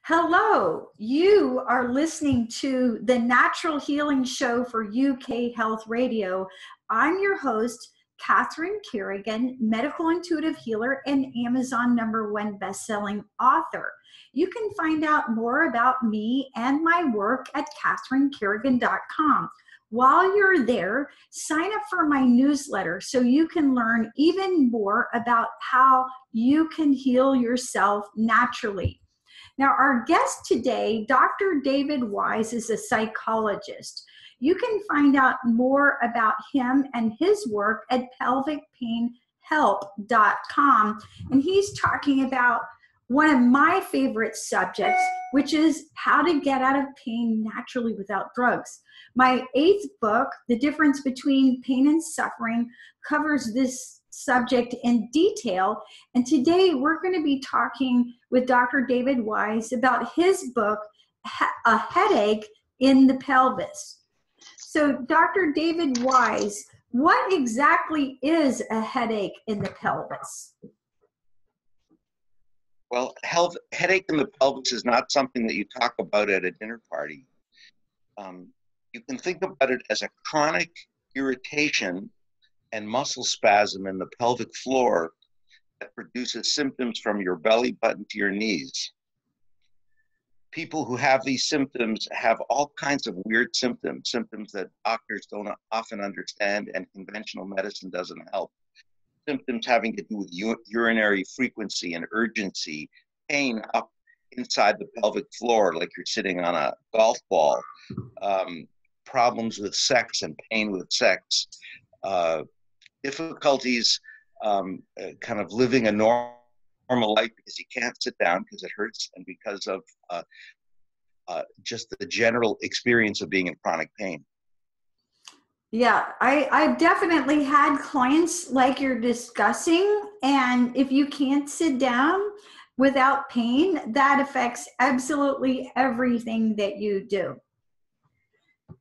Hello, you are listening to the Natural Healing Show for UK Health Radio. I'm your host, Catherine Kerrigan, medical intuitive healer and Amazon #1 best-selling author. You can find out more about me and my work at catherinekerrigan.com. While you're there, sign up for my newsletter so you can learn even more about how you can heal yourself naturally. Now, our guest today, Dr. David Wise, is a psychologist. You can find out more about him and his work at pelvicpainhelp.com. And he's talking about one of my favorite subjects, which is how to get out of pain naturally without drugs. My 8th book, The Difference Between Pain and Suffering, covers this subject in detail. And today we're going to be talking with Dr. David Wise about his book, A Headache in the Pelvis. So Dr. David Wise, what exactly is a headache in the pelvis? Well, headache in the pelvis is not something that you talk about at a dinner party. You can think about it as a chronic irritation and muscle spasm in the pelvic floor that produces symptoms from your belly button to your knees. People who have these symptoms have all kinds of weird symptoms that doctors don't often understand and conventional medicine doesn't help. Symptoms having to do with urinary frequency and urgency, pain up inside the pelvic floor like you're sitting on a golf ball, problems with sex and pain with sex, difficulties kind of living a normal life because you can't sit down because it hurts and because of just the general experience of being in chronic pain. Yeah, I've definitely had clients like you're discussing, and if you can't sit down without pain, that affects absolutely everything that you do.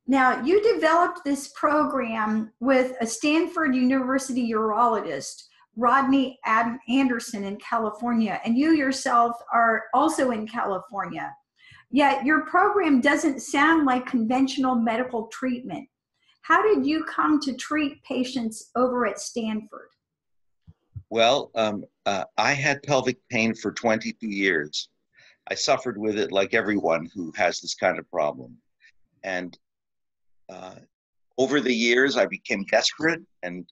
Now, you developed this program with a Stanford University urologist, Rodney Anderson in California, and you yourself are also in California. Yet your program doesn't sound like conventional medical treatment. How did you come to treat patients over at Stanford? Well, I had pelvic pain for 22 years. I suffered with it like everyone who has this kind of problem. And over the years, I became desperate and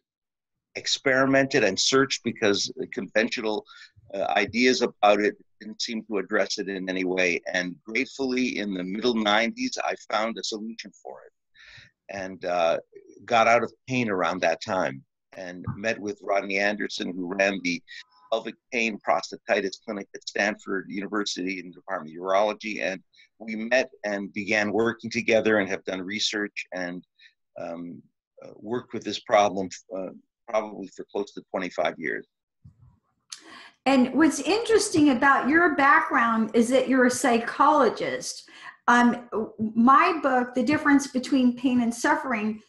experimented and searched because the conventional ideas about it didn't seem to address it in any way. And gratefully, in the middle 90s, I found a solution for it and got out of pain around that time and met with Rodney Anderson, who ran the pelvic pain prostatitis clinic at Stanford University in the Department of Urology. And we met and began working together and have done research and worked with this problem probably for close to 25 years. And what's interesting about your background is that you're a psychologist. My book, The Difference Between Pain and Suffering,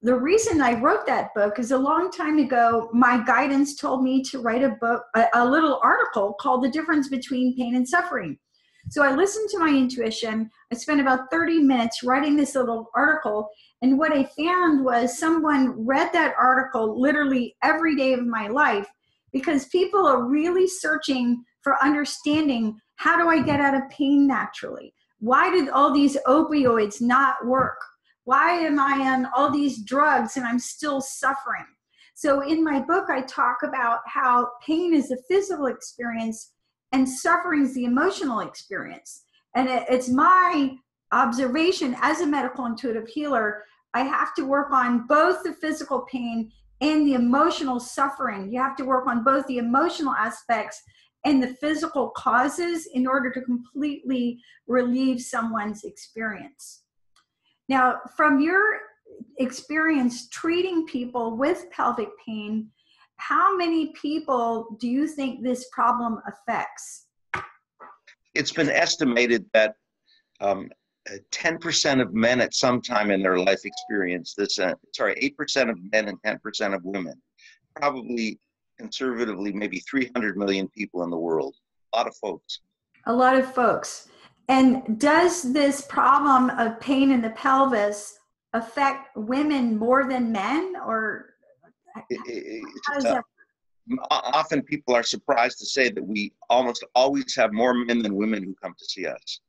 the reason I wrote that book is a long time ago, my guidance told me to write a book, a little article called The Difference Between Pain and Suffering. So I listened to my intuition. I spent about 30 minutes writing this little article. And what I found was someone read that article literally every day of my life, because people are really searching for understanding, how do I get out of pain naturally? Why did all these opioids not work? Why am I on all these drugs and I'm still suffering? So in my book, I talk about how pain is a physical experience and suffering is the emotional experience. And it's my observation as a medical intuitive healer, I have to work on both the physical pain and the emotional suffering. You have to work on both the emotional aspects and the physical causes in order to completely relieve someone's experience. Now, from your experience treating people with pelvic pain, how many people do you think this problem affects? It's been estimated that 10% of men at some time in their life experience this. 8% of men and 10% of women. Probably conservatively, maybe 300 million people in the world. A lot of folks. A lot of folks. And does this problem of pain in the pelvis affect women more than men, or how does that? Often people are surprised to say that we almost always have more men than women who come to see us.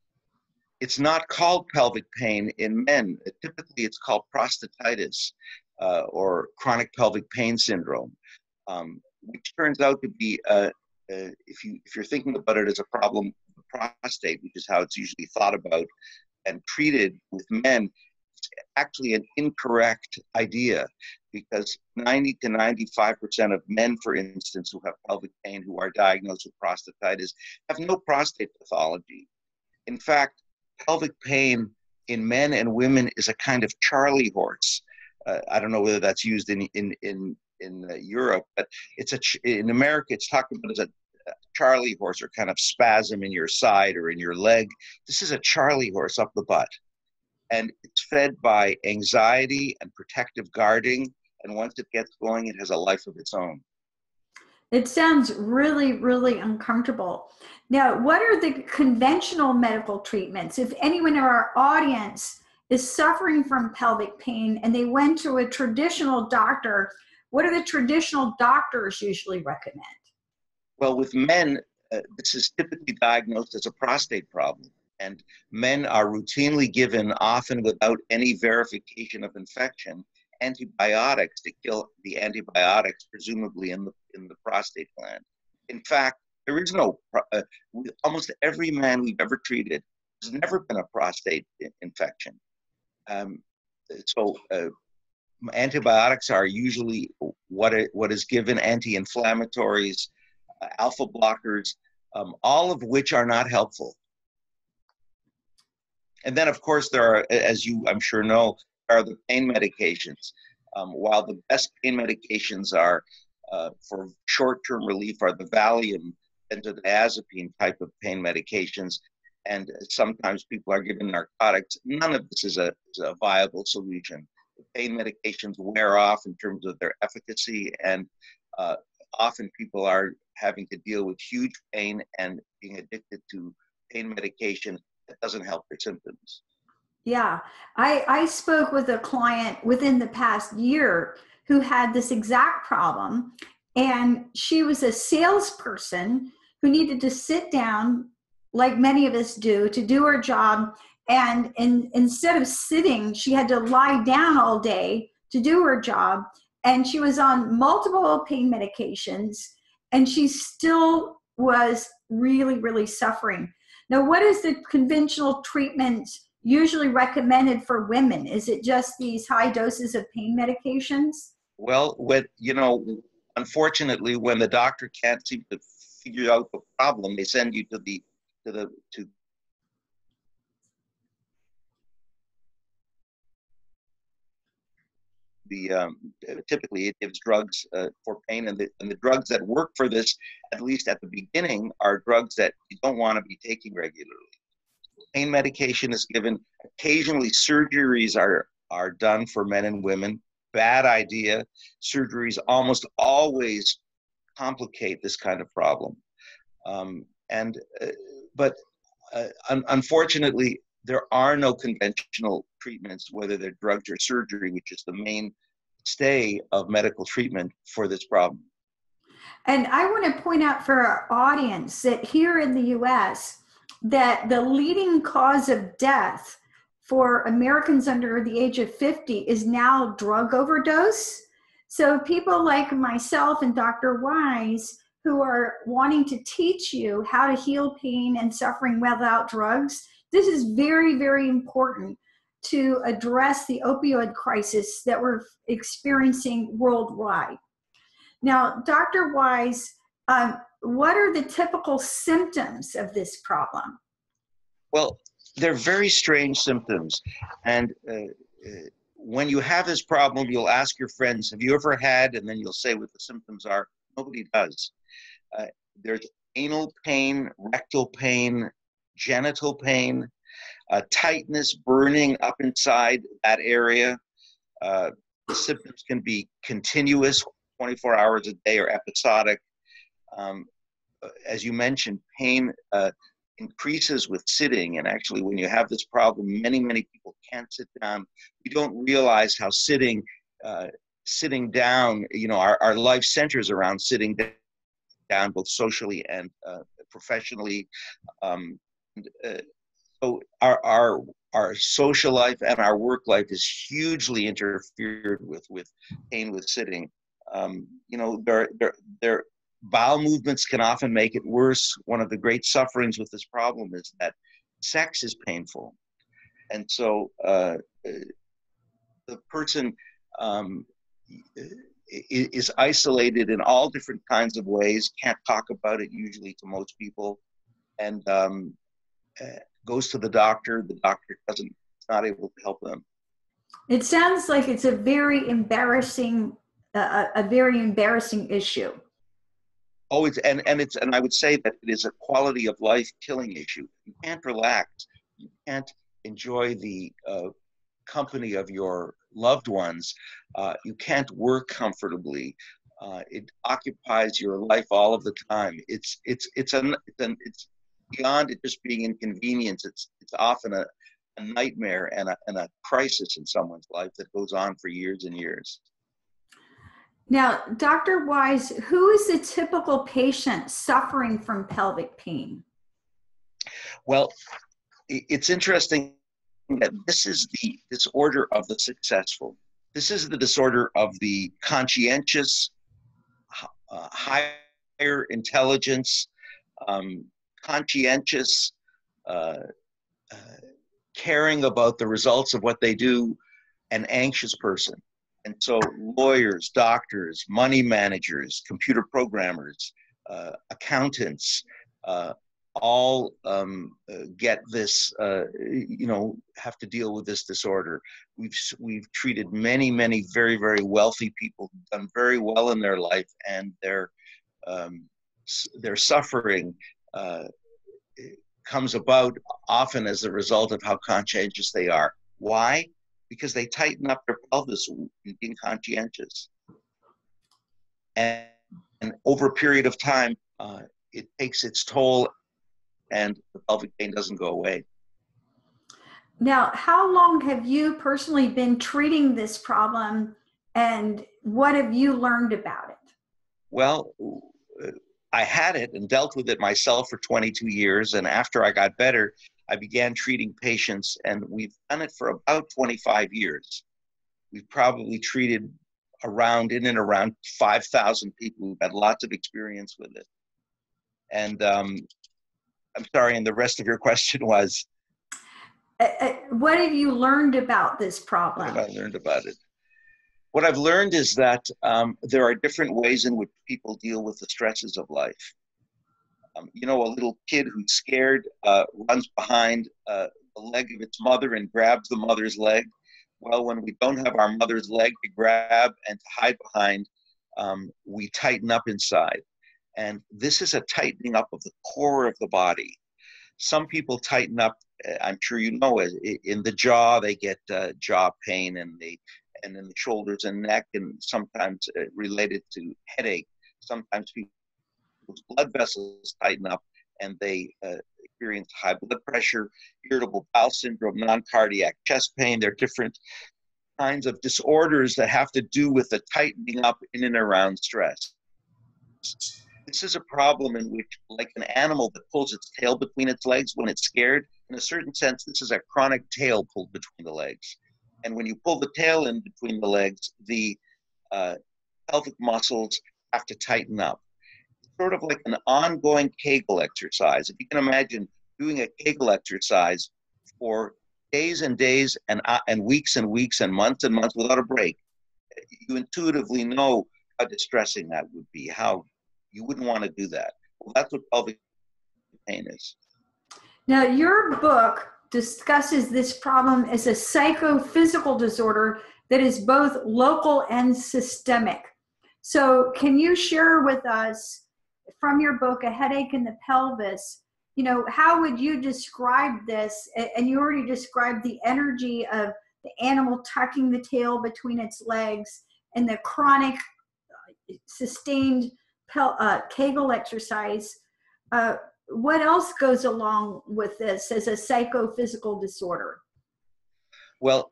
It's not called pelvic pain in men. Typically, it's called prostatitis or chronic pelvic pain syndrome, which turns out to be, if you're thinking about it as a problem of the prostate, which is how it's usually thought about and treated with men, it's actually an incorrect idea, because 90 to 95% of men, for instance, who have pelvic pain, who are diagnosed with prostatitis, have no prostate pathology. In fact, pelvic pain in men and women is a kind of Charlie horse. I don't know whether that's used in Europe, but in America, it's talked about as a Charlie horse, or kind of spasm in your side or in your leg. This is a Charlie horse up the butt. And it's fed by anxiety and protective guarding. And once it gets going, it has a life of its own. It sounds really, really uncomfortable. Now, what are the conventional medical treatments? If anyone in our audience is suffering from pelvic pain and they went to a traditional doctor, what do the traditional doctors usually recommend? Well, with men, this is typically diagnosed as a prostate problem. And men are routinely given, often without any verification of infection, antibiotics to kill the antibiotics, presumably in the prostate gland. In fact, there is no, almost every man we've ever treated, there's never been a prostate infection. So antibiotics are usually what is given, anti-inflammatories, alpha blockers, all of which are not helpful. And then, of course, there are, as you, I'm sure, know, are the pain medications. While the best pain medications are for short-term relief are the Valium, benzodiazepine type of pain medications, and sometimes people are given narcotics, none of this is a viable solution. The pain medications wear off in terms of their efficacy, and often people are having to deal with huge pain and being addicted to pain medication that doesn't help their symptoms. Yeah, I spoke with a client within the past year who had this exact problem, and she was a salesperson who needed to sit down, like many of us to do her job, and instead of sitting, she had to lie down all day to do her job, and she was on multiple pain medications, and she still was really, really suffering. Now, what is the conventional treatment usually recommended for women? Is it just these high doses of pain medications? Well, unfortunately, when the doctor can't seem to figure out the problem, they send you to typically it gives drugs for pain, and the drugs that work for this, at least at the beginning, are drugs that you don't want to be taking regularly. Pain medication is given. Occasionally, surgeries are done for men and women. Bad idea. Surgeries almost always complicate this kind of problem. But unfortunately, there are no conventional treatments, whether they're drugs or surgery, which is the mainstay of medical treatment for this problem. And I want to point out for our audience that here in the US, that the leading cause of death for Americans under the age of 50 is now drug overdose. So people like myself and Dr. Wise, who are wanting to teach you how to heal pain and suffering without drugs, this is very, very important to address the opioid crisis that we're experiencing worldwide. Now, Dr. Wise, what are the typical symptoms of this problem? Well, they're very strange symptoms. And when you have this problem, you'll ask your friends, have you ever had? And then you'll say what the symptoms are. Nobody does. There's anal pain, rectal pain, genital pain, tightness, burning up inside that area. The symptoms can be continuous, 24 hours a day, or episodic. As you mentioned, pain increases with sitting. And actually, when you have this problem, many, many people can't sit down. We don't realize how sitting down, our life centers around sitting down, both socially and professionally. Um, so our social life and our work life is hugely interfered with pain with sitting. Their bowel movements can often make it worse. One of the great sufferings with this problem is that sex is painful, and so the person is isolated in all different kinds of ways. Can't talk about it usually to most people, and goes to the doctor. The doctor is not able to help them. It sounds like it's a very embarrassing issue. Oh, and I would say that it is a quality of life killing issue. You can't relax. You can't enjoy the company of your loved ones. You can't work comfortably. It occupies your life all of the time. It's beyond it just being inconvenience. It's often a nightmare and a crisis in someone's life that goes on for years and years. Now, Dr. Wise, who is the typical patient suffering from pelvic pain? Well, it's interesting that this is the disorder of the successful. This is the disorder of the conscientious, higher intelligence, conscientious, caring about the results of what they do, an anxious person. And so lawyers, doctors, money managers, computer programmers, accountants, all get this, have to deal with this disorder. We've treated many, many very, very wealthy people who've done very well in their life, and their suffering comes about often as a result of how conscientious they are. Why? Because they tighten up their pelvis in being conscientious. And over a period of time, it takes its toll, and the pelvic pain doesn't go away. Now, how long have you personally been treating this problem, and what have you learned about it? Well, I had it and dealt with it myself for 22 years. And after I got better, I began treating patients, and we've done it for about 25 years. We've probably treated around 5,000 people who've had lots of experience with it. And I'm sorry, and the rest of your question was? What have you learned about this problem? What have I learned about it? What I've learned is that there are different ways in which people deal with the stresses of life. A little kid who's scared runs behind the leg of its mother and grabs the mother's leg. Well, when we don't have our mother's leg to grab and to hide behind, we tighten up inside. And this is a tightening up of the core of the body. Some people tighten up, I'm sure you know, in the jaw. They get jaw pain, and in the shoulders and neck, and sometimes related to headache. Sometimes people's blood vessels tighten up, and they experience high blood pressure, irritable bowel syndrome, non-cardiac chest pain. There are different kinds of disorders that have to do with the tightening up in and around stress. This is a problem in which, like an animal that pulls its tail between its legs when it's scared, in a certain sense, this is a chronic tail pulled between the legs. And when you pull the tail in between the legs, the pelvic muscles have to tighten up. It's sort of like an ongoing Kegel exercise. If you can imagine doing a Kegel exercise for days and days and weeks and weeks and months without a break, you intuitively know how distressing that would be, how you wouldn't want to do that. Well, that's what pelvic pain is. Now, your book discusses this problem as a psychophysical disorder that is both local and systemic. So can you share with us from your book, A Headache in the Pelvis, how would you describe this? And you already described the energy of the animal tucking the tail between its legs and the chronic sustained Kegel exercise. what else goes along with this as a psychophysical disorder? Well,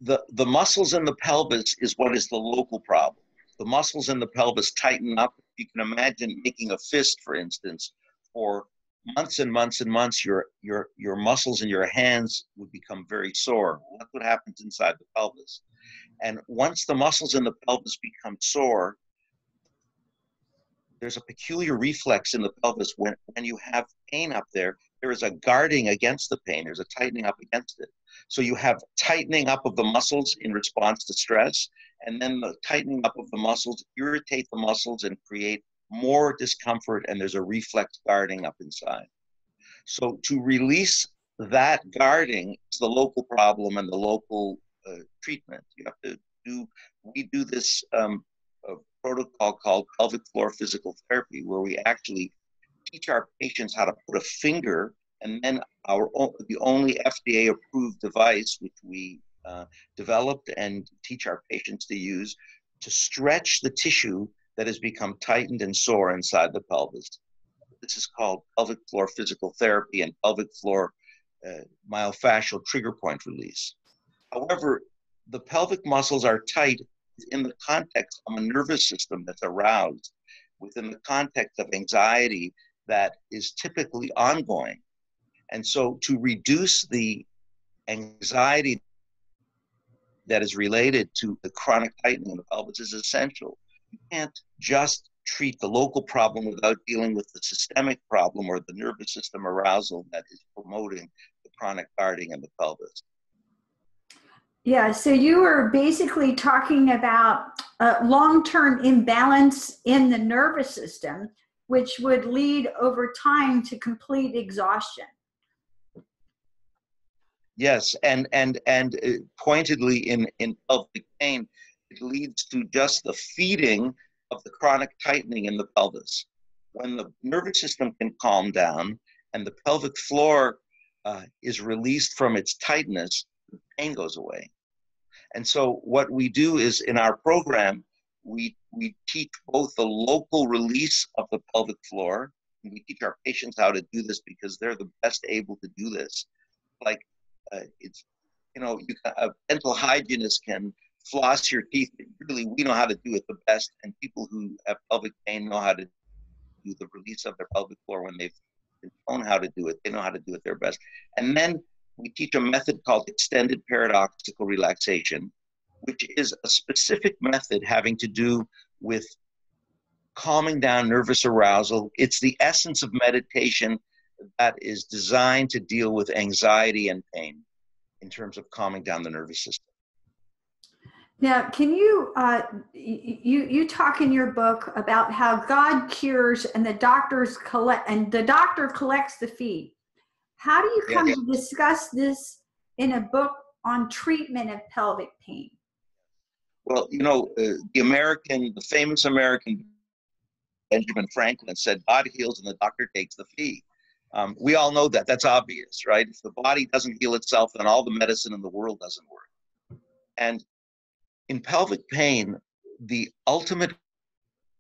the muscles in the pelvis is what is the local problem. The muscles in the pelvis tighten up. You can imagine making a fist, for instance, for months and months and months, your muscles in your hands would become very sore. Well, that's what happens inside the pelvis. And once the muscles in the pelvis become sore, there's a peculiar reflex in the pelvis when you have pain up there. There is a guarding against the pain. There's a tightening up against it. So you have tightening up of the muscles in response to stress, and then the tightening up of the muscles irritate the muscles and create more discomfort, and there's a reflex guarding up inside. So to release that guarding is the local problem and the local treatment. You have to do, we do this a protocol called pelvic floor physical therapy, where we actually teach our patients how to put a finger, and then the only FDA approved device, which we developed and teach our patients to use, to stretch the tissue that has become tightened and sore inside the pelvis. This is called pelvic floor physical therapy and pelvic floor myofascial trigger point release. However, the pelvic muscles are tight in the context of a nervous system that's aroused, within the context of anxiety that is typically ongoing. And so to reduce the anxiety that is related to the chronic tightening of the pelvis is essential. You can't just treat the local problem without dealing with the systemic problem or the nervous system arousal that is promoting the chronic guarding in the pelvis. Yeah, so you were basically talking about long-term imbalance in the nervous system, which would lead over time to complete exhaustion. Yes, and pointedly in pelvic pain, it leads to just the feeding of the chronic tightening in the pelvis. When the nervous system can calm down and the pelvic floor is released from its tightness, the pain goes away. And so what we do is in our program, we teach both the local release of the pelvic floor, and we teach our patients how to do this because they're the best able to do this. Like it's, a dental hygienist can floss your teeth, but really we know how to do it the best, and people who have pelvic pain know how to do the release of their pelvic floor when they've been shown how to do it. They know how to do it their best. And then we teach a method called extended paradoxical relaxation, which is a specific method having to do with calming down nervous arousal. It's the essence of meditation that is designed to deal with anxiety and pain in terms of calming down the nervous system. Now, can you, you talk in your book about how God cures and the doctor collects the fee. How do you come to discuss this in a book on treatment of pelvic pain? Well, the famous American Benjamin Franklin said, God heals and the doctor takes the fee. We all know that. That's obvious, right? If the body doesn't heal itself, then all the medicine in the world doesn't work. And in pelvic pain, the ultimate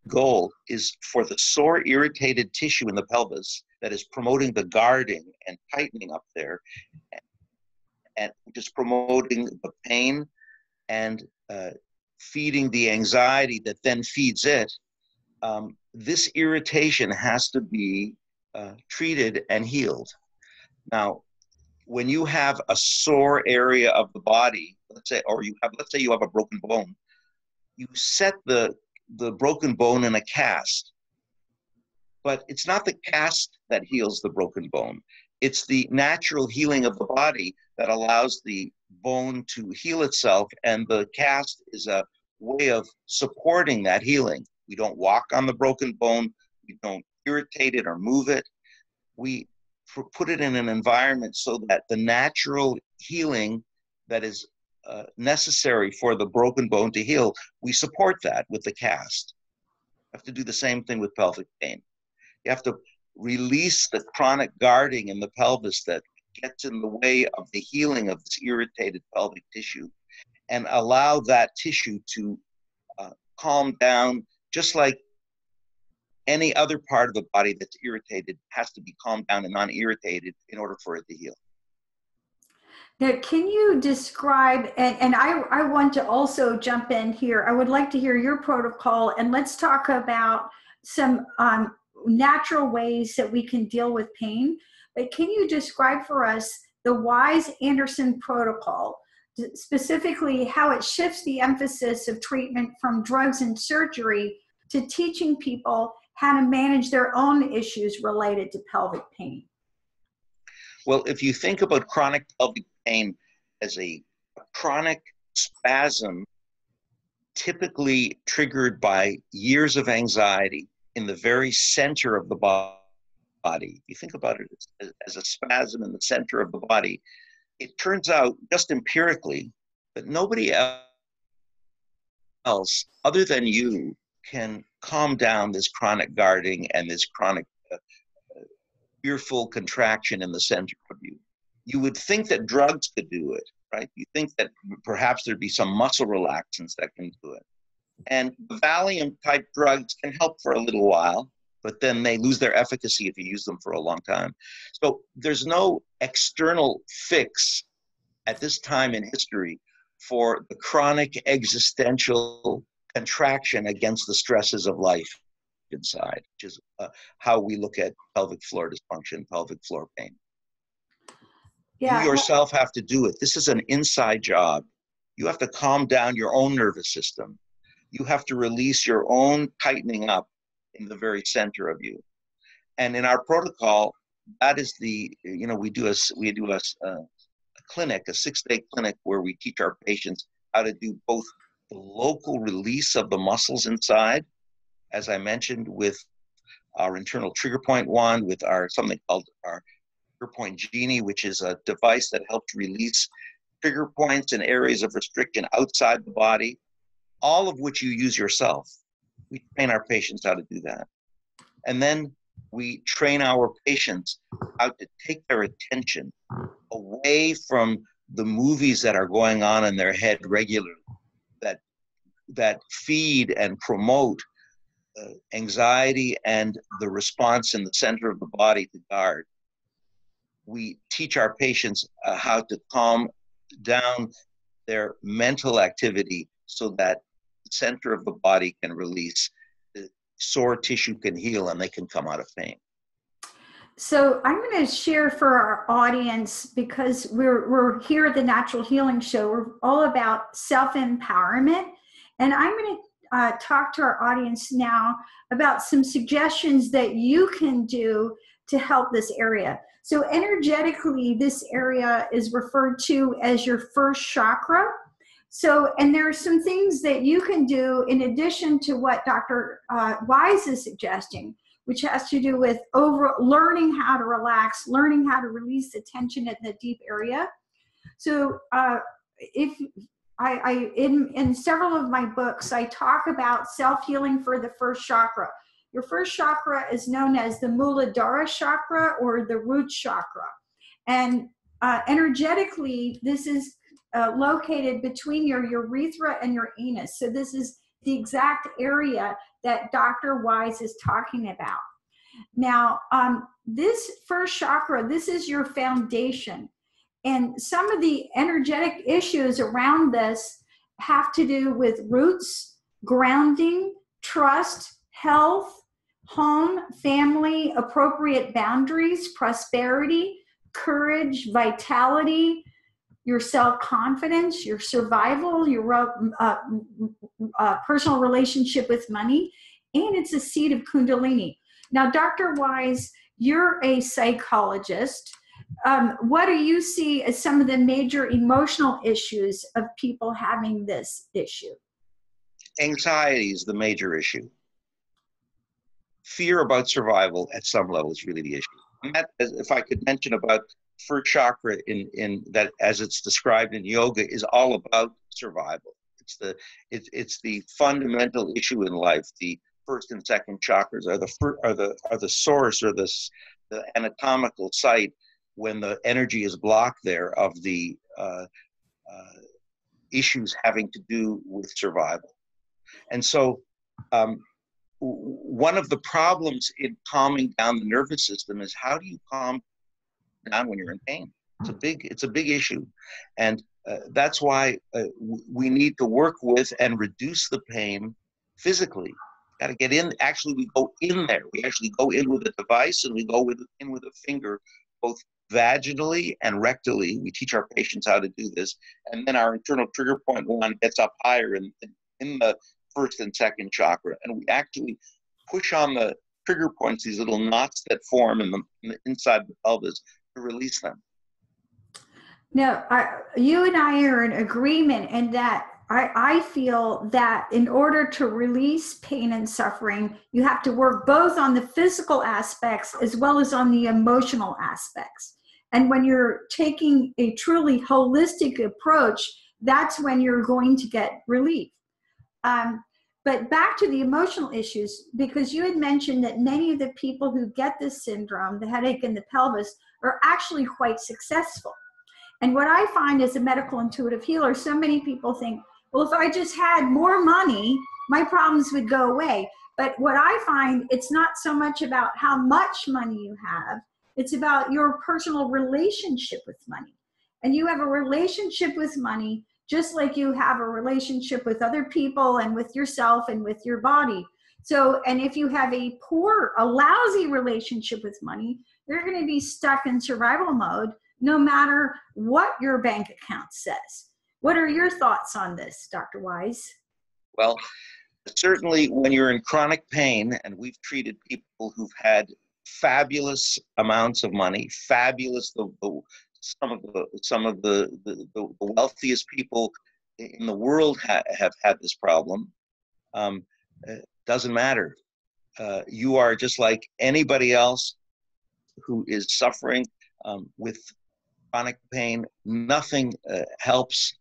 goal is for the sore, irritated tissue in the pelvis that is promoting the guarding and tightening up there, and just promoting the pain and feeding the anxiety that then feeds it. This irritation has to be treated and healed. Now, when you have a sore area of the body, let's say you have a broken bone, you set the broken bone in a cast. But it's not the cast that heals the broken bone. It's the natural healing of the body that allows the bone to heal itself, and the cast is a way of supporting that healing. We don't walk on the broken bone. We don't irritate it or move it. We put it in an environment so that the natural healing that is necessary for the broken bone to heal, we support that with the cast. You have to do the same thing with pelvic pain. You have to release the chronic guarding in the pelvis that gets in the way of the healing of this irritated pelvic tissue, and allow that tissue to calm down, just like any other part of the body that's irritated has to be calmed down and non-irritated in order for it to heal. Now, can you describe, and I want to also jump in here. I would like to hear your protocol, and let's talk about some natural ways that we can deal with pain. But can you describe for us the Wise-Anderson protocol, specifically how it shifts the emphasis of treatment from drugs and surgery to teaching people how to manage their own issues related to pelvic pain? Well, if you think about chronic pelvic pain as a chronic spasm, typically triggered by years of anxiety in the very center of the body, you think about it as a spasm in the center of the body, it turns out just empirically that nobody else other than you can calm down this chronic guarding and this chronic fearful contraction in the center of you. You would think that drugs could do it, right? You think that perhaps there'd be some muscle relaxants that can do it. And Valium type drugs can help for a little while, but then they lose their efficacy if you use them for a long time. So there's no external fix at this time in history for the chronic existential contraction against the stresses of life inside, which is how we look at pelvic floor dysfunction, pelvic floor pain. Yeah. You yourself have to do it. This is an inside job. You have to calm down your own nervous system. You have to release your own tightening up in the very center of you. And in our protocol, that is the, we do a clinic, a 6-day clinic where we teach our patients how to do both the local release of the muscles inside, as I mentioned, with our internal trigger point wand, with our something called our trigger point genie, which is a device that helps release trigger points and areas of restriction outside the body, all of which you use yourself. We train our patients how to do that. And then we train our patients how to take their attention away from the movies that are going on in their head regularly, that feed and promote anxiety and the response in the center of the body to guard. We teach our patients how to calm down their mental activity so that the center of the body can release, the sore tissue can heal, and they can come out of pain. So I'm going to share for our audience, because we're here at the Natural Healing Show. We're all about self-empowerment. And I'm going to talk to our audience now about some suggestions that you can do to help this area. So energetically, this area is referred to as your first chakra. So, and there are some things that you can do in addition to what Dr. Wise is suggesting, which has to do with learning how to relax, learning how to release the tension in the deep area. So in several of my books, I talk about self-healing for the first chakra. Your first chakra is known as the Muladhara chakra or the root chakra. And energetically, this is located between your urethra and your anus. So this is the exact area that Dr. Wise is talking about. Now, this first chakra, this is your foundation. And some of the energetic issues around this have to do with roots, grounding, trust, health, home, family, appropriate boundaries, prosperity, courage, vitality, your self-confidence, your survival, your personal relationship with money, and it's a seat of Kundalini. Now, Dr. Wise, you're a psychologist. What do you see as some of the major emotional issues of people having this issue? Anxiety is the major issue. Fear about survival at some level is really the issue. And that, if I could mention about first chakra in that, as it's described in yoga, is all about survival. It's the fundamental issue in life. The first and second chakras are the source or the anatomical site when the energy is blocked there of the issues having to do with survival. And so one of the problems in calming down the nervous system is, how do you calm down when you're in pain? It's a big issue, and that's why we need to work with and reduce the pain physically. Got to get in. Actually, we go in there. We actually go in with a device, and we go in with a finger, both vaginally and rectally. We teach our patients how to do this, and then our internal trigger point one gets up higher in the first and second chakra, and we actually push on the trigger points, these little knots that form in the inside of the pelvis, to release them. Now, you and I are in agreement in that I feel that in order to release pain and suffering, you have to work both on the physical aspects as well as on the emotional aspects. And when you're taking a truly holistic approach, that's when you're going to get relief. But back to the emotional issues, because you had mentioned that many of the people who get this syndrome, the headache in the pelvis, are actually quite successful. And what I find as a medical intuitive healer, so many people think, well, if I just had more money, my problems would go away. But what I find, it's not so much about how much money you have, it's about your personal relationship with money. And you have a relationship with money just like you have a relationship with other people and with yourself and with your body. So, and if you have a lousy relationship with money, you're going to be stuck in survival mode no matter what your bank account says. What are your thoughts on this, Dr. Wise? Well, certainly when you're in chronic pain, and we've treated people who've had fabulous amounts of money, some of the wealthiest people in the world have had this problem. Doesn't matter. You are just like anybody else who is suffering with chronic pain. Nothing helps.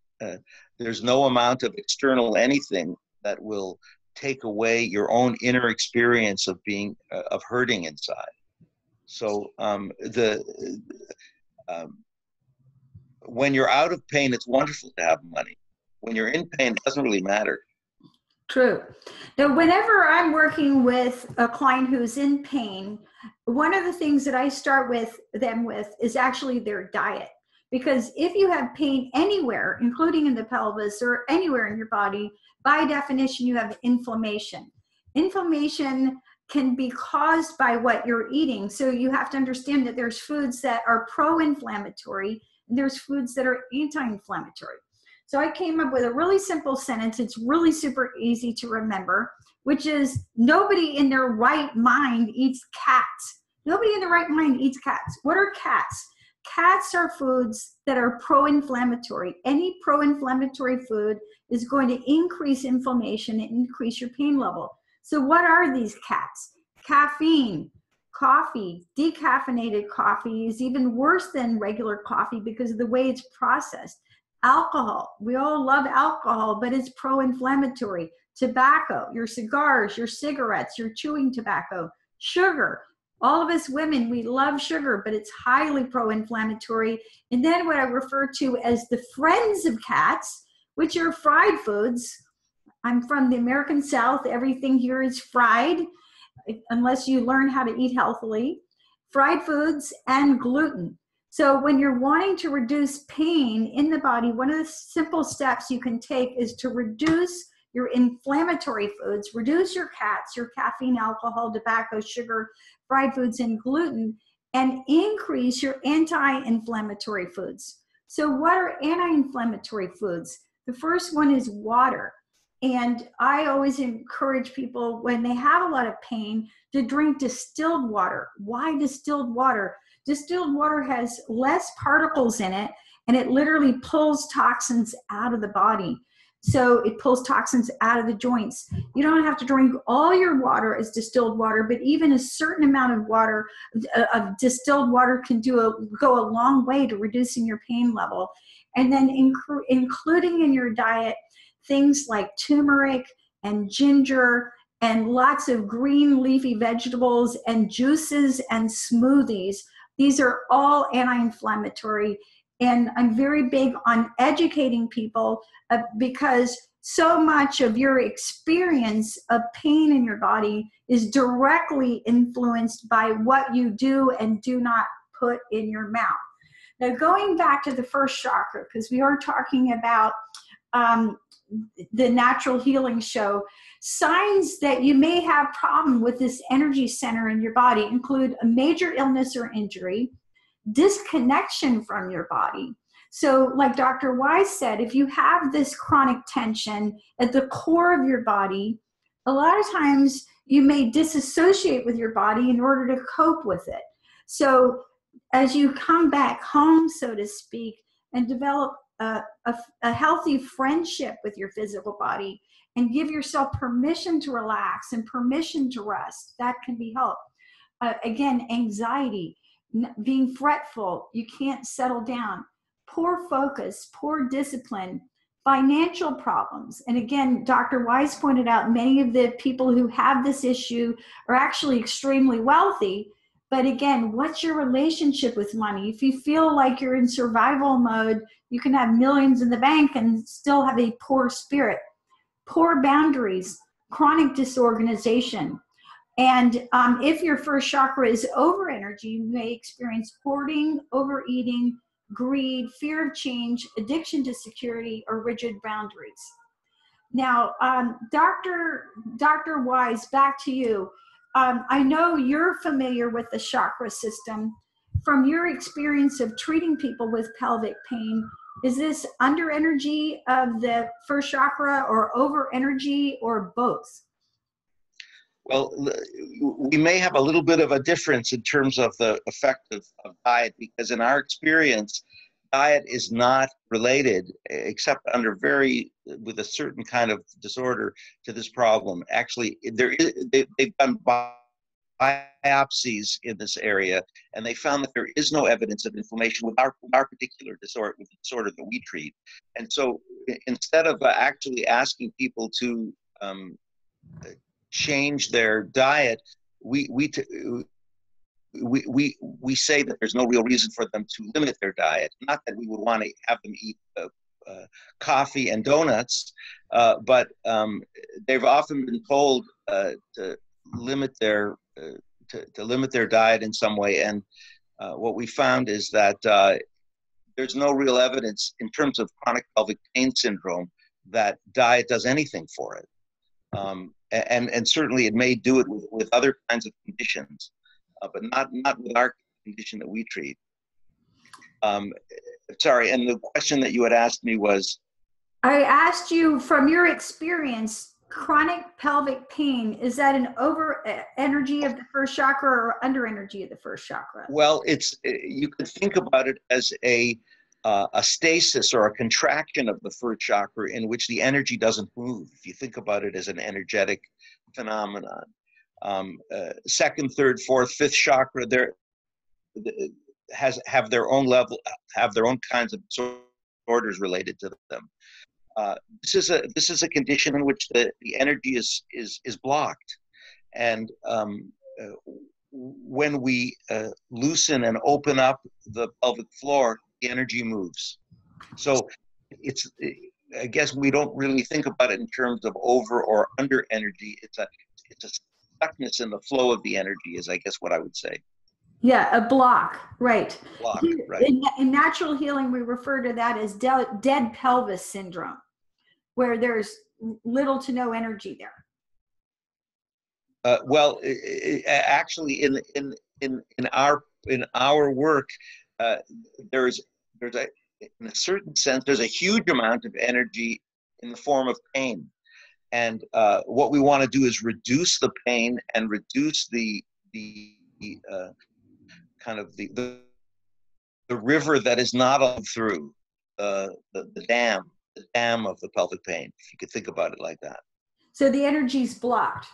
There's no amount of external anything that will take away your own inner experience of being of hurting inside. So when you're out of pain, it's wonderful to have money. When you're in pain, it doesn't really matter. True. Now, whenever I'm working with a client who's in pain, one of the things that I start with them with is actually their diet. Because if you have pain anywhere, including in the pelvis or anywhere in your body, by definition, you have inflammation. Inflammation can be caused by what you're eating. So you have to understand that there's foods that are pro-inflammatory and there's foods that are anti-inflammatory. So I came up with a really simple sentence. It's really super easy to remember, which is nobody in their right mind eats cats. Nobody in their right mind eats cats. What are cats? Cats are foods that are pro-inflammatory. Any pro-inflammatory food is going to increase inflammation and increase your pain level. So what are these cats? Caffeine, coffee, decaffeinated coffee is even worse than regular coffee because of the way it's processed. Alcohol, we all love alcohol, but it's pro-inflammatory. Tobacco, your cigars, your cigarettes, your chewing tobacco. Sugar, all of us women, we love sugar, but it's highly pro-inflammatory. And then what I refer to as the friends of cats, which are fried foods. I'm from the American South. Everything here is fried, unless you learn how to eat healthily. Fried foods and gluten. So when you're wanting to reduce pain in the body, one of the simple steps you can take is to reduce your inflammatory foods, reduce your cats, your caffeine, alcohol, tobacco, sugar, fried foods, and gluten, and increase your anti-inflammatory foods. So what are anti-inflammatory foods? The first one is water. And I always encourage people when they have a lot of pain to drink distilled water. Why distilled water? Distilled water has less particles in it, and it literally pulls toxins out of the body. So it pulls toxins out of the joints. You don't have to drink all your water as distilled water, but even a certain amount of water, of distilled water, can go a long way to reducing your pain level. And then including in your diet things like turmeric and ginger and lots of green leafy vegetables and juices and smoothies. These are all anti-inflammatory. And I'm very big on educating people because so much of your experience of pain in your body is directly influenced by what you do and do not put in your mouth. Now, going back to the first chakra, because we are talking about the natural healing show, signs that you may have problem with this energy center in your body include a major illness or injury, disconnection from your body. So like Dr. Wise said, if you have this chronic tension at the core of your body, a lot of times you may disassociate with your body in order to cope with it. So as you come back home, so to speak, and develop a healthy friendship with your physical body and give yourself permission to relax and permission to rest, that can be helped. Again, anxiety, being fretful, you can't settle down, poor focus, poor discipline, financial problems. And again, Dr. Wise pointed out many of the people who have this issue are actually extremely wealthy. But again, what's your relationship with money? If you feel like you're in survival mode, you can have millions in the bank and still have a poor spirit, poor boundaries, chronic disorganization. And if your first chakra is over energy, you may experience hoarding, overeating, greed, fear of change, addiction to security, or rigid boundaries. Now, Dr. Wise, back to you. I know you're familiar with the chakra system. From your experience of treating people with pelvic pain, is this under energy of the first chakra or over energy or both? Well, we may have a little bit of a difference in terms of the effect of diet, because in our experience, diet is not related, except with a certain kind of disorder, to this problem. Actually, they've done biopsies in this area, and they found that there is no evidence of inflammation with our particular disorder, with the disorder that we treat. And so instead of actually asking people to change their diet, we say that there's no real reason for them to limit their diet. Not that we would want to have them eat coffee and donuts, but they've often been told to limit their diet in some way. And what we found is that there's no real evidence in terms of chronic pelvic pain syndrome that diet does anything for it. And certainly it may do it with other kinds of conditions, but not with our condition that we treat. Sorry, and the question that you had asked me was? I asked you, from your experience, chronic pelvic pain, is that an over energy of the first chakra or under energy of the first chakra? Well, you could think about it as a stasis or a contraction of the first chakra in which the energy doesn't move. If you think about it as an energetic phenomenon. Second, third, fourth, fifth chakra, have their own level, have their own kinds of disorders related to them. This is a condition in which the energy is blocked, and when we loosen and open up the pelvic floor, the energy moves. So I guess we don't really think about it in terms of over or under energy. It's a stuckness in the flow of the energy, is I guess what I would say. Yeah, a block, right. Block, right. In natural healing, we refer to that as dead pelvis syndrome, where there's little to no energy there. Well, actually, in our work, there's in a certain sense, there's a huge amount of energy in the form of pain. And what we want to do is reduce the pain and reduce the river that is not through the dam of the pelvic pain, if you could think about it like that. So the energy's blocked.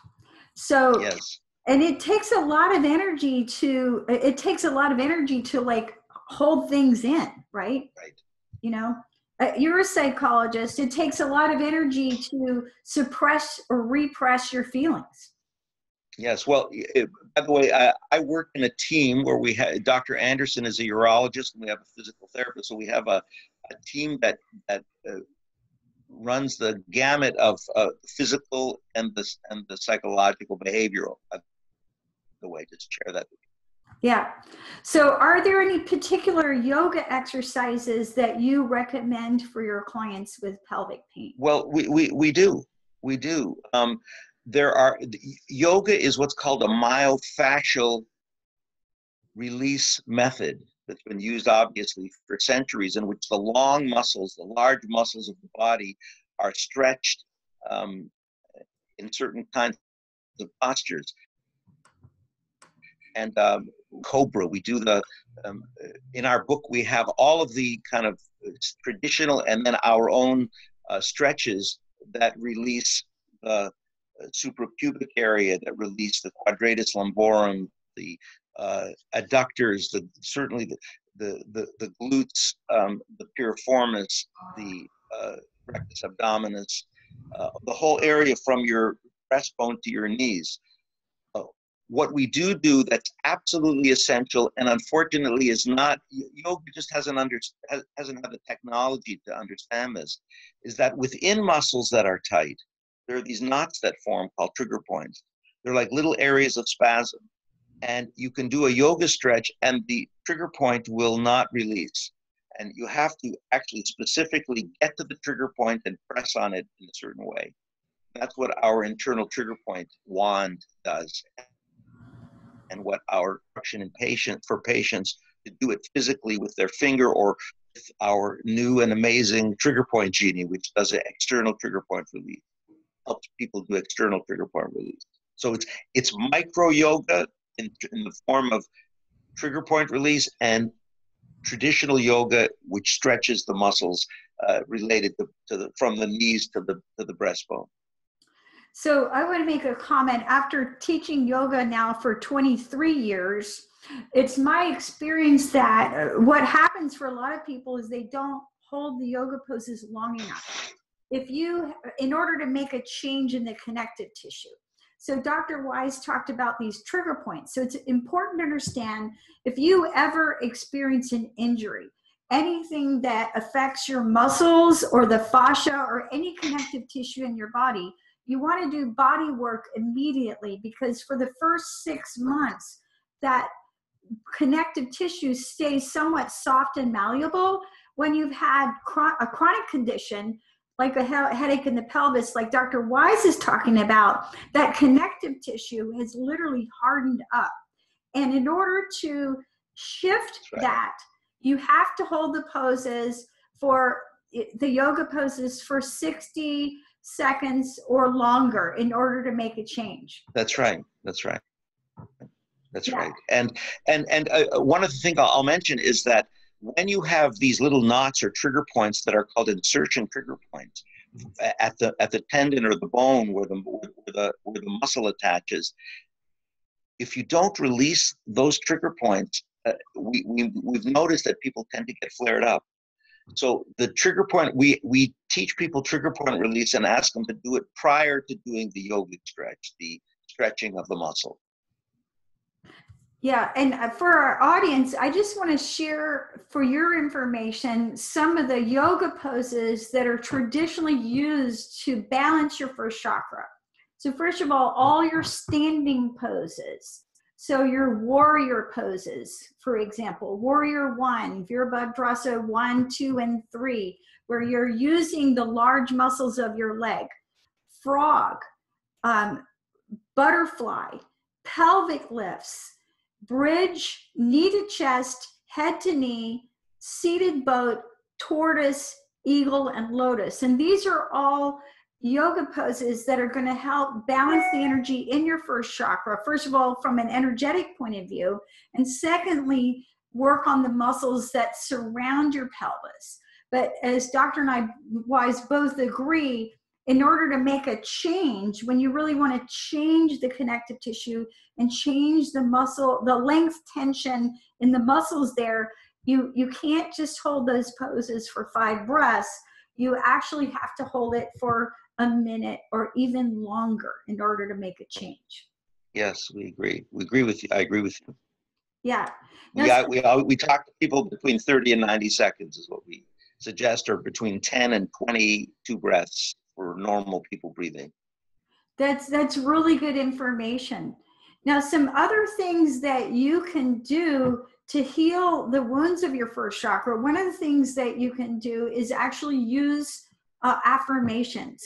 So yes. And it takes a lot of energy to like hold things in, right? Right. You know, you're a psychologist. It takes a lot of energy to suppress or repress your feelings. Yes. Well, by the way, I work in a team where we have Dr. Anderson is a urologist and we have a physical therapist. So we have a team that runs the gamut of physical and the psychological behavioral. The way to share that. Yeah. So are there any particular yoga exercises that you recommend for your clients with pelvic pain? Well, we do. We do. Yoga is what's called a myofascial release method that's been used obviously for centuries, in which the long muscles, the large muscles of the body are stretched in certain kinds of postures. And Cobra, we do in our book, we have all of the kind of traditional and then our own stretches that release the suprapubic area, that release the quadratus lumborum, the adductors, certainly the glutes, the piriformis, the rectus abdominis, the whole area from your breastbone to your knees. What we do that's absolutely essential, and unfortunately is not, yoga just hasn't had the technology to understand this, is that within muscles that are tight, there are these knots that form called trigger points. They're like little areas of spasm. And you can do a yoga stretch and the trigger point will not release. And you have to actually specifically get to the trigger point and press on it in a certain way. That's what our internal trigger point wand does. And what our instruction for patients to do it physically with their finger, or with our new and amazing trigger point genie, which does an external trigger point release, helps people do external trigger point release. So it's micro yoga in the form of trigger point release, and traditional yoga, which stretches the muscles related from the knees to the breastbone. So I want to make a comment. After teaching yoga now for 23 years, it's my experience that what happens for a lot of people is they don't hold the yoga poses long enough. In order to make a change in the connective tissue. So Dr. Wise talked about these trigger points. So it's important to understand, if you ever experience an injury, anything that affects your muscles or the fascia or any connective tissue in your body, you want to do body work immediately, because for the first 6 months, that connective tissue stays somewhat soft and malleable. When you've had a chronic condition, like a headache in the pelvis, like Dr. Wise is talking about, that connective tissue has literally hardened up. And in order to shift that, you have to hold the poses the yoga poses for 60 seconds or longer in order to make a change. That's right. That's right. That's right. And one of the things I'll mention is that when you have these little knots or trigger points that are called insertion trigger points at the tendon or the bone where the muscle attaches, if you don't release those trigger points, we've noticed that people tend to get flared up. So the trigger point, we teach people trigger point release and ask them to do it prior to doing the yogic stretch, the stretching of the muscle. Yeah, and for our audience, I just want to share for your information some of the yoga poses that are traditionally used to balance your first chakra. So first of all your standing poses. So your warrior poses, for example, warrior 1, Virabhadrasana 1, 2, and 3, where you're using the large muscles of your leg. Frog, butterfly, pelvic lifts, bridge, knee to chest, head to knee, seated boat, tortoise, eagle, and lotus. And these are all yoga poses that are going to help balance the energy in your first chakra, first of all, from an energetic point of view, and secondly, work on the muscles that surround your pelvis. But as Dr. and I Wise both agree, in order to make a change, when you really want to change the connective tissue and change the muscle, the length tension in the muscles there, you can't just hold those poses for 5 breaths. You actually have to hold it for a minute or even longer in order to make a change. Yes, we agree. We agree with you. I agree with you. Yeah. We talk to people between 30 and 90 seconds is what we suggest are between 10 and 22 breaths for normal people breathing. That's really good information. Now, some other things that you can do to heal the wounds of your first chakra, one of the things that you can do is actually use affirmations.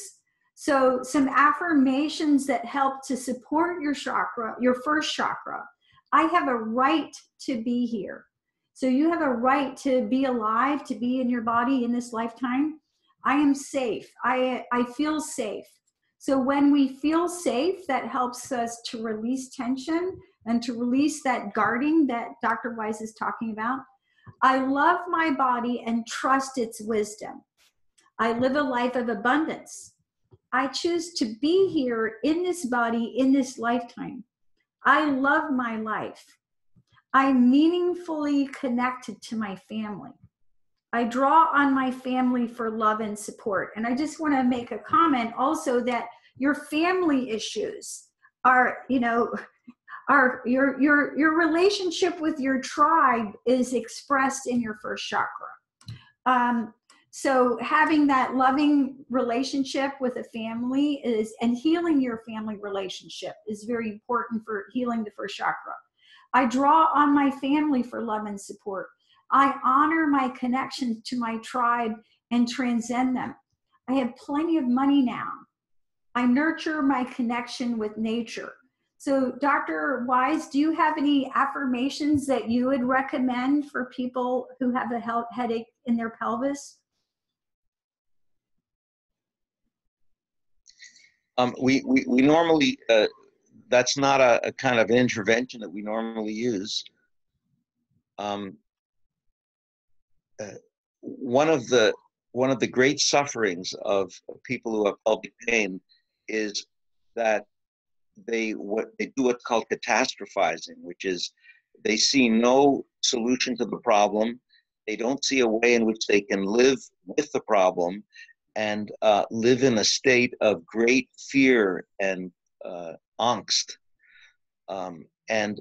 So some affirmations that help to support your chakra, your first chakra. I have a right to be here. So you have a right to be alive, to be in your body in this lifetime. I am safe. I feel safe. So when we feel safe, that helps us to release tension and to release that guarding that Dr. Wise is talking about. I love my body and trust its wisdom. I live a life of abundance. I choose to be here in this body in this lifetime. I love my life. I'm meaningfully connected to my family. I draw on my family for love and support. And I just want to make a comment also that your family issues are, are your relationship with your tribe is expressed in your first chakra. So having that loving relationship with a family and healing your family relationship is very important for healing the first chakra. I draw on my family for love and support. I honor my connection to my tribe and transcend them. I have plenty of money now. I nurture my connection with nature. So Dr. Wise, do you have any affirmations that you would recommend for people who have a headache in their pelvis? We normally, that's not a kind of intervention that we normally use. One of the great sufferings of people who have pelvic pain is that they do what's called catastrophizing, which is they see no solution to the problem. They don't see a way in which they can live with the problem and live in a state of great fear and angst. And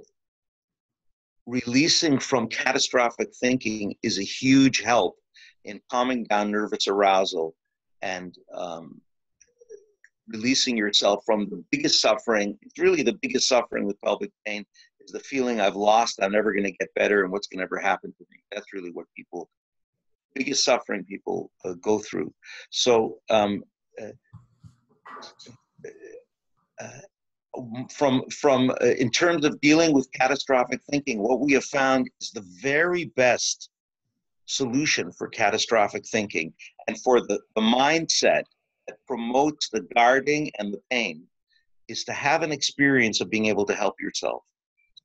releasing from catastrophic thinking is a huge help in calming down nervous arousal and releasing yourself from the biggest suffering. It's really the biggest suffering with pelvic pain is the feeling I've lost, I'm never going to get better, and what's going to ever happen to me. That's really what biggest suffering people go through. So in terms of dealing with catastrophic thinking, what we have found is the very best solution for catastrophic thinking and for the mindset that promotes the guarding and the pain is to have an experience of being able to help yourself.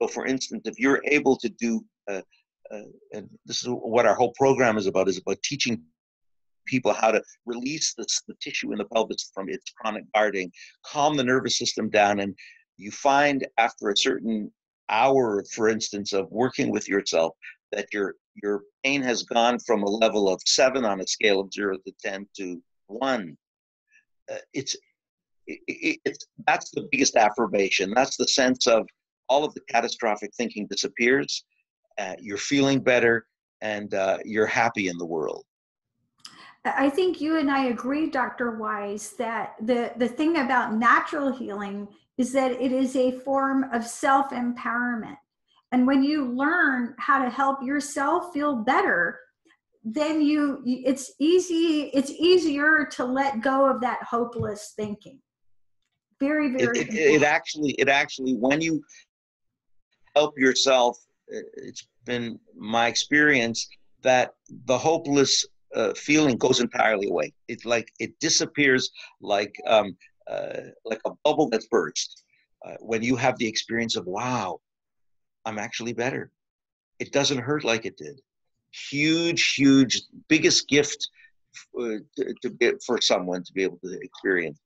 So for instance, if you're able to do, and this is what our whole program is about teaching people how to release the tissue in the pelvis from its chronic guarding, calm the nervous system down, and you find after a certain hour, for instance, of working with yourself, that your pain has gone from a level of 7 on a scale of 0 to 10 to 1. That's the biggest affirmation. That's the sense of all of the catastrophic thinking disappears. You're feeling better, and you're happy in the world. I think you and I agree, Dr. Wise, that the thing about natural healing is that it is a form of self-empowerment. And when you learn how to help yourself feel better, then it's easier to let go of that hopeless thinking. Very, very it actually, when you help yourself, it's been my experience that the hopeless feeling goes entirely away. It's like it disappears like a bubble that's burst. When you have the experience of, wow, I'm actually better. It doesn't hurt like it did. Huge, biggest gift for someone to be able to experience.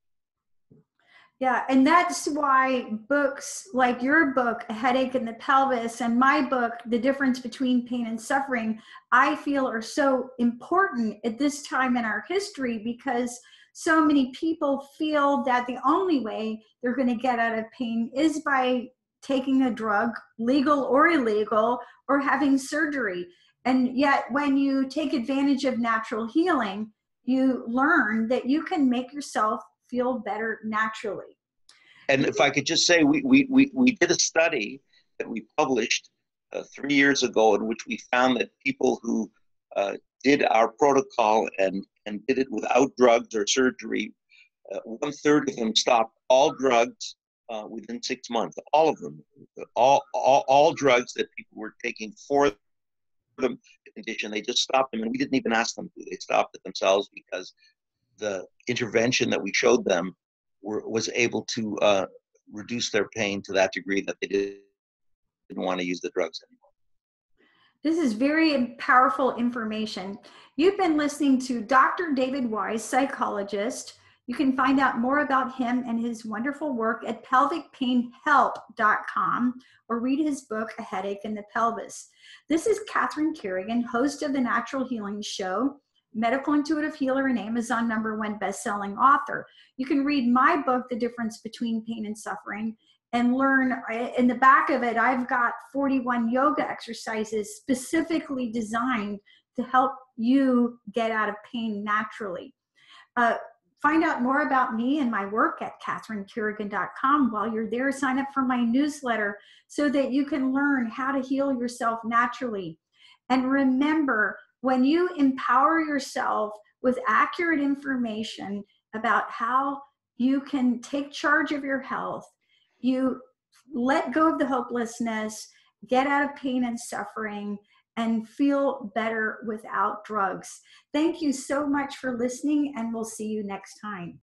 Yeah, and that's why books like your book, A Headache in the Pelvis, and my book, The Difference Between Pain and Suffering, I feel are so important at this time in our history, because so many people feel that the only way they're going to get out of pain is by taking a drug, legal or illegal, or having surgery. And yet, when you take advantage of natural healing, you learn that you can make yourself feel better naturally. And if I could just say, we did a study that we published 3 years ago in which we found that people who did our protocol and did it without drugs or surgery, 1/3 of them stopped all drugs within 6 months. All of them, all drugs that people were taking for the condition, they just stopped them, and we didn't even ask them to. They stopped it themselves because the intervention that we showed them was able to reduce their pain to that degree that they didn't want to use the drugs anymore. This is very powerful information. You've been listening to Dr. David Wise, psychologist. You can find out more about him and his wonderful work at pelvicpainhelp.com or read his book, A Headache in the Pelvis. This is Catherine Kerrigan, host of the Natural Healing Show, medical intuitive healer and Amazon #1 best-selling author. You can read my book, The Difference Between Pain and Suffering, and learn. In the back of it, I've got 41 yoga exercises specifically designed to help you get out of pain naturally. Find out more about me and my work at catherinekerrigan.com. While you're there, sign up for my newsletter so that you can learn how to heal yourself naturally. And remember, when you empower yourself with accurate information about how you can take charge of your health, you let go of the hopelessness, get out of pain and suffering, and feel better without drugs. Thank you so much for listening, and we'll see you next time.